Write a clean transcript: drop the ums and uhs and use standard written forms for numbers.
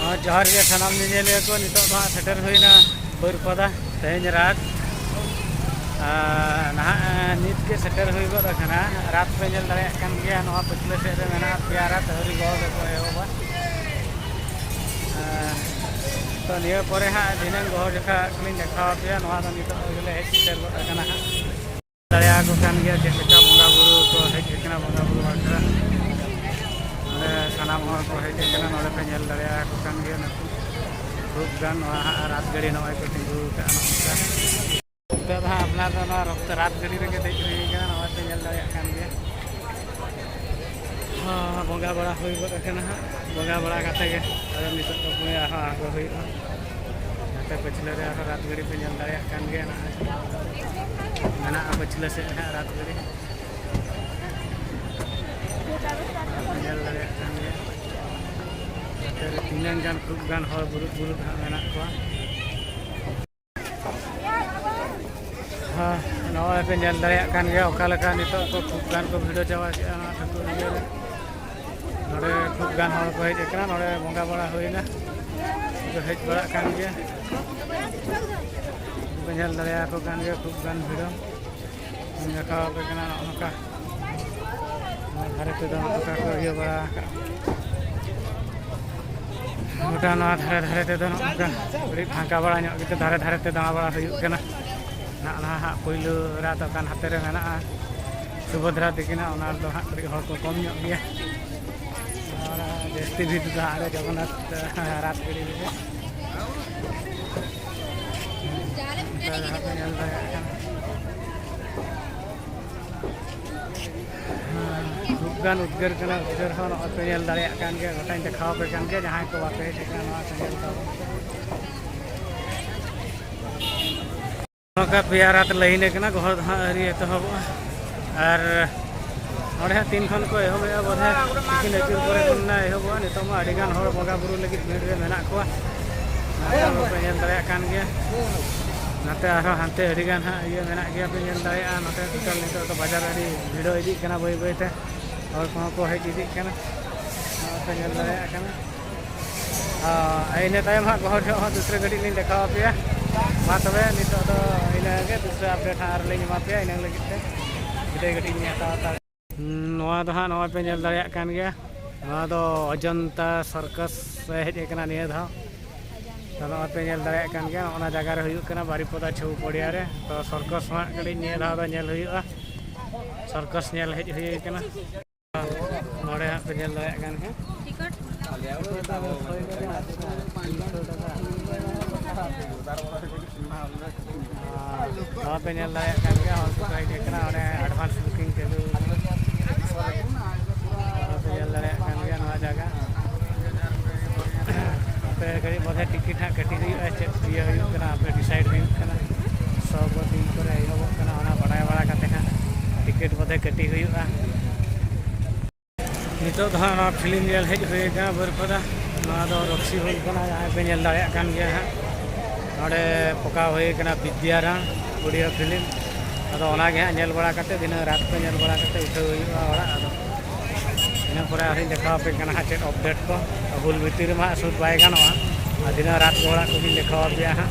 जोहार के सानाम निजेलिया को नितोग दो सेटर हुईना बरपदा तेज रात ना नित के सेटर हुई गो रखना रात पे जल दरे कान गया नवा पिछले से रे मेना पिया रात हरी गो को एहोबा तो निया परे हा दिनन गो जखा क्लीन देखा पिया नवा तो नितो गेले हेज सेटर गो रखना हा दया को कान गया के सेटा बंगा बुरु को हेज केना बंगा बुरु वाकरा सानाम हर को हेज केना नोले पे जल दरे को कान गया न खूब गान रात गड़ी नवा को तिंगु का तो अपना तो रक्त रात गड़ी रे देख रही है नवा पे जल दरे कान गया बंगा बड़ा हुई गो रखना हा बंगा बड़ा काते के नितो तो पुया आगो हुई नाते पिछले रे रात गड़ी पे जल दरे कान गया ना पिछले से रात गड़ी जल दरे कान गया तीन गान खूब गान हर बुरुत बुरुत मेना को नवा पे जल दरे कान गया ओका लका नितो को खूब गान को वीडियो चावा के ना ठाकुर निये नोडे खूब गान हर को हेज एकना नोडे बंगा बड़ा होइना जो हेज बड़ा कान गया जल दरे को कान गया खूब गान वीडियो देखा पे कना नका धारे पे दो नका को ये बड़ा गोटा नवा धारे धारे ते दो नका बड़ी फांका बड़ा ᱧᱚᱜ ᱜᱮᱛᱮ धारे धारे ते दाणा बड़ा हुयुग कना ना हा पहिलो रात कान हाते रे मेना सुभद्रा दिकिना ओना दो हा कड़ी हर को कम ᱧᱚᱜ गया और जस्ती भी दा आरे जगन्नाथ रात गड़ी रे गान उद्गार कना उद्गार हो न पे जल दरे कान के गोटाई देखाव पे कान के जहां को बापे ठिकाना नवा संगल का नका पिया रात लहिने कना घर हरी तो हबो और नोडे 3 खन को एहोबे बधे तिकिन अचुर करे कोना एहोबो नितो मा अडी गान हर बगा बुरु लगित भीड़ रे मेना को पे जल दरे कान के नाते आरो हांते अडी गान हा ये मेना गया पे जल दरे नाते टोटल नितो तो बाजार अडी भिड़ो इदी कना बई बईते और को हेज इदी कना पे जल दरे कना आइने तायम हा घर हो दूसरे गड़ी लिन देखा पे मा तबे नितो तो इना के दूसरे अपडेट हार ले मा पे इना लगित ते बिदे गड़ी नि हता नवा दो हा नवा पे जल दरे कान गया नवा दो अजंता सर्कस हेज कना निया धा तो नवा पे जल दरे कान गया ओना जगह रे हुयुग कना बारीपदा छौ पड़िया रे तो सर्कस मा गड़ी निया धा दो नेल हुयुगा सर्कस नेल हेज हुई कना नोडे हा पे जल दरे कान के टिकट नवा पे जल दरे कान गया और को हेज कना ओने एडवांस बुकिंग चलू पे जल दरे कान गया नवा जगह पे गड़ी बधे टिकट हा कटी हुई चेक दिया हुई कना पे डिसाइड हुई कना सब दिन करे एहोबो कना ओना बडाय बड़ा काते हा टिकट बधे कटी हुई नितो धा ना फिल्म जल हेज हुई का बरपदा ना दो रक्सी हुई कना जहां पे जल दरे कान गया हा नोडे पका हुई कना विद्याराम ऑडियो फिल्म अदो ओना गे नेल बड़ा काते दिन रात पे नेल बड़ा काते उठे हुई ओड़ा अदो इन परे आरी देखा पे कना चेक अपडेट को बुल भीतर मा सुट बाय गानोआ दिन रात गोड़ा को देखा पे हा